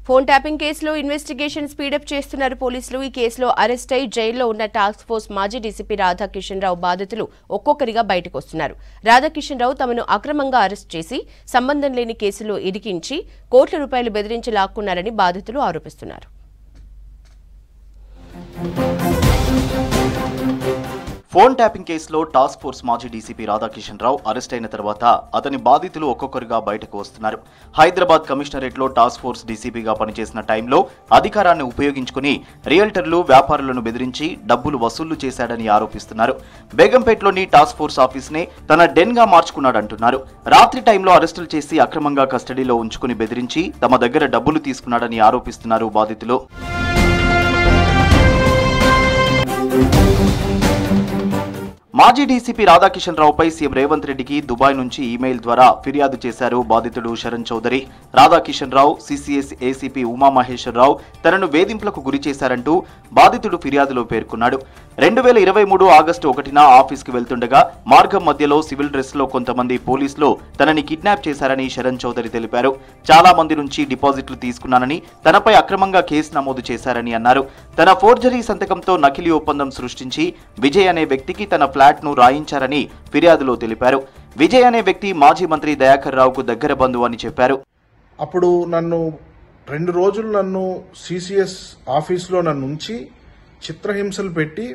Phone tapping కేసులో investigation speedup చేస్తున్నారు పోలీసులు. ఈ కేసులో అరెస్ట్ అయి జైల్లో ఉన్న టాస్క్ ఫోర్స్ మాజీ డీసీపీ రాధాకిషన్ రావు బాధితులు ఒక్కొక్కరిగా బయటకు వస్తున్నారు. రాధాకిషన్ రావు తమను అక్రమంగా అరెస్ట్ చేసి సంబంధం లేని కేసులో ఇరికించి కోట్ల రూపాయలు బెదిరించి లాక్కున్నారని బాధితులు ఆరోపిస్తున్నారు. ఫోన్ ట్యాపింగ్ కేసులో టాస్క్ ఫోర్స్ మాజీ డీసీపీ రాధాకిషన్ రావు అరెస్ట్ అయిన తర్వాత అతని బాధితులు ఒక్కొక్కరుగా బయటకు వస్తున్నారు. హైదరాబాద్ కమిషనరేట్లో టాస్క్ ఫోర్స్ డీసీపీగా పనిచేసిన టైంలో అధికారాన్ని ఉపయోగించుకుని రియల్టర్లు, వ్యాపారులను బెదిరించి డబ్బులు వసూళ్లు చేశాడని ఆరోపిస్తున్నారు. బేగంపేటలోని టాస్క్ ఫోర్స్ ఆఫీస్నే తన డెన్గా మార్చుకున్నాడంటున్నారు. రాత్రి టైంలో అరెస్టులు చేసి అక్రమంగా కస్టడీలో ఉంచుకుని బెదిరించి తమ దగ్గర డబ్బులు తీసుకున్నాడని ఆరోపిస్తున్నారు బాధితులు. మాజీ డీసీపీ రాధాకిషన్ రావుపై సీఎం రేవంత్ రెడ్డికి దుబాయ్ నుంచి ఈమెయిల్ ద్వారా ఫిర్యాదు చేశారు బాధితుడు శరణ్ చౌదరి. రాధాకిషన్ రావు, సిసిఎస్ ఏసీపీ ఉమామహేశ్వరరావు తనను వేధింపులకు గురి చేశారంటూ బాధితుడు ఫిర్యాదులో పేర్కొన్నాడు. 2023 ఆగస్టు 1న ఆఫీస్కి వెళ్తుండగా మార్గం మధ్యలో సివిల్ డ్రెస్లో కొంతమంది పోలీసులు తనని కిడ్నాప్ చేశారని శరణ్ చౌదరి తెలిపారు. చాలా మంది నుంచి డిపాజిట్లు తీసుకున్నానని, తనపై అక్రమంగా కేసు నమోదు చేశారని అన్నారు. తన ఫోర్జరీ సంతకంతో నకిలీ ఒప్పందం సృష్టించి విజయ్ అనే వ్యక్తికి తన ఫ్లాట్ను రాయించారని ఫిర్యాదులో తెలిపారు. విజయ్ అనే వ్యక్తి మాజీ మంత్రి దయాకర్ రావుకు దగ్గర బంధువు అని చెప్పారు. అప్పుడు నన్ను 2 రోజులు నన్ను సిసిఎస్ ఆఫీస్లో నన్ను ఉంచి చిత్రహింసలు పెట్టి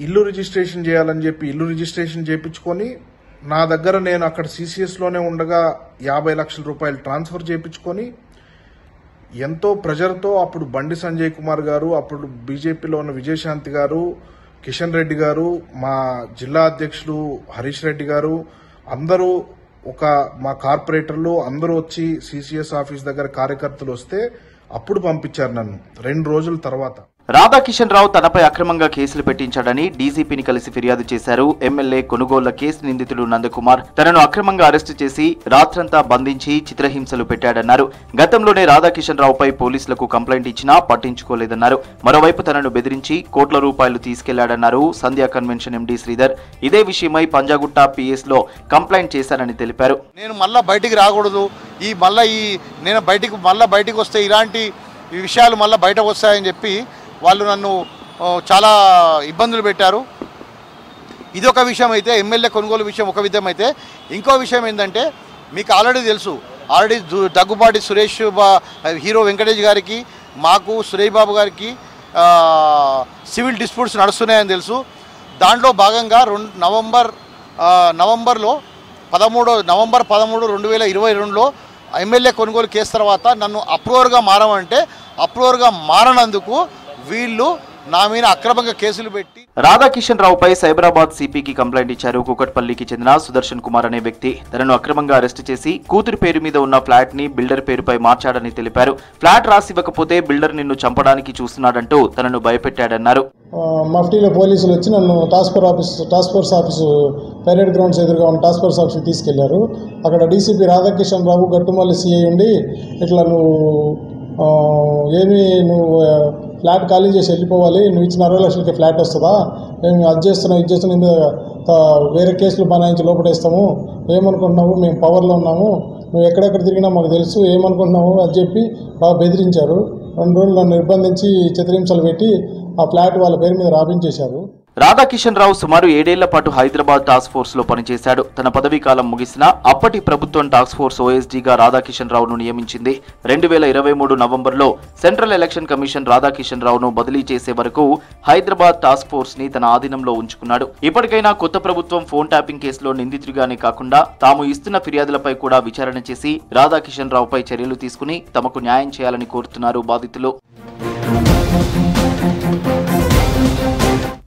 ఇల్లు రిజిస్ట్రేషన్ చేయాలని చెప్పి ఇల్లు రిజిస్ట్రేషన్ చేయించుకొని నా దగ్గర నేను అక్కడ సిసిఎస్లోనే ఉండగా 50 లక్షల రూపాయలు ట్రాన్స్ఫర్ చేయించుకొని ఎంతో ప్రెజర్తో అప్పుడు బండి సంజయ్ కుమార్ గారు, అప్పుడు బీజేపీలో ఉన్న విజయశాంతి గారు, కిషన్ రెడ్డి గారు, మా జిల్లా అధ్యక్షులు హరీష్ రెడ్డి గారు, అందరూ మా కార్పొరేటర్లు అందరూ వచ్చి సిసిఎస్ ఆఫీస్ దగ్గర కార్యకర్తలు వస్తే అప్పుడు పంపించారు నన్ను 2 రోజుల తర్వాత. రాధాకిషన్ రావు తనపై అక్రమంగా కేసులు పెట్టించాడని డీజీపీని కలిసి ఫిర్యాదు చేశారు. ఎమ్మెల్యే కొనుగోళ్ల కేసు నిందితుడు నందకుమార్ తనను అక్రమంగా అరెస్టు చేసి రాత్రంతా బంధించి చిత్రహింసలు పెట్టాడన్నారు. గతంలోనే రాధాకిషన్ రావుపై పోలీసులకు కంప్లైంట్ ఇచ్చినా పట్టించుకోలేదన్నారు. మరోవైపు తనను బెదిరించి కోట్ల రూపాయలు తీసుకెళ్లాడన్నారు సంధ్యా కన్వెన్షన్ ఎండీ శ్రీధర్. ఇదే విషయమై పంజాగుట్ట పిఎస్ లో కంప్లైంట్ చేశారని తెలిపారు. నేను మళ్ళా బయటికి రాకూడదు, నేను బయటికి వస్తే ఇలాంటి విషయాలు మళ్ళీ బయటకు వస్తాయని చెప్పి వాళ్ళు నన్ను చాలా ఇబ్బందులు పెట్టారు. ఇదొక విషయం అయితే, ఎమ్మెల్యే కొనుగోలు విషయం ఒక విధం అయితే, ఇంకో విషయం ఏంటంటే మీకు ఆల్రెడీ తెలుసు, దగ్గుబాటి సురేష్ హీరో వెంకటేష్ గారికి, మాకు సురేష్ బాబు గారికి సివిల్ డిస్ప్యూట్స్ నడుస్తున్నాయని తెలుసు. దాంట్లో భాగంగా నవంబర్ 13, 2022లో ఎమ్మెల్యే కొనుగోలు కేసు తర్వాత నన్ను అప్రూవర్గా మారమంటే అప్రూవర్గా మారనందుకు వీళ్ళు నా మీద అక్రమంగా కేసులు పెట్టి రాధాకిషన్ రావుపై సైబరాబాద్ సిపికి కంప్లైంట్ ఇచ్చారు. కూకట్పల్లికి చెందిన సుదర్శన్ కుమార్ అనే వ్యక్తి తనను అక్రమంగా అరెస్టు చేసి కూతురు పేరు మీద ఉన్న ఫ్లాట్ ని బిల్డర్ పేరుపై మార్చాడని తెలిపారు. ఫ్లాట్ రాసివ్వకపోతే బిల్డర్ నిన్ను చంపడానికి చూస్తున్నాడంటూ తనను భయపెట్టాడన్నారు. మఫ్టీలో పోలీసులు వచ్చి నన్ను task force office parade grounds ఎదురుగా ఉన్న టాస్క్ ఫోర్స్ ఆఫీస్కి తీసుకెళ్లారు. అక్కడ డీసీపీ రాధాకిషన్ రావు గట్టుమల్లి సిఐ ఉండి ఇట్లా నువ్వు ఫ్లాట్ ఖాళీ చేసి వెళ్ళిపోవాలి, నువ్వు ఇచ్చిన 60 లక్షలకి ఫ్లాట్ వస్తుందా, మేము అది చేస్తున్నావు ఇది చేస్తున్నాం, మీద వేరే కేసులు బనాయించి లోపడేస్తాము, ఏమనుకుంటున్నావు, మేము పవర్లో ఉన్నాము, నువ్వు ఎక్కడెక్కడ తిరిగినా మాకు తెలుసు, ఏమనుకుంటున్నావు అని చెప్పి బాగా బెదిరించారు. 2 రోజులు నన్ను నిర్బంధించి చిత్రహింసలు పెట్టి ఆ ఫ్లాట్ వాళ్ళ పేరు మీద రాపించేశారు. రాధాకిషన్ రావు సుమారు 7 ఏళ్ల పాటు హైదరాబాద్ టాస్క్ ఫోర్స్ లో పనిచేశాడు. తన పదవీ కాలం ముగిసినా అప్పటి ప్రభుత్వం టాస్క్ ఫోర్స్ ఓఎస్డీగా రాధాకిషన్ రావును నియమించింది. 2023 నవంబర్లో సెంట్రల్ ఎలక్షన్ కమిషన్ రాధాకిషన్ రావును బదిలీ చేసే వరకు హైదరాబాద్ టాస్క్ ఫోర్స్ ని తన ఆధీనంలో ఉంచుకున్నాడు. ఇప్పటికైనా కొత్త ప్రభుత్వం ఫోన్ ట్యాపింగ్ కేసులో నిందితుడిగానే కాకుండా తాము ఇస్తున్న ఫిర్యాదులపై కూడా విచారణ చేసి రాధాకిషన్ రావుపై చర్యలు తీసుకుని తమకు న్యాయం చేయాలని కోరుతున్నారు బాధితులు.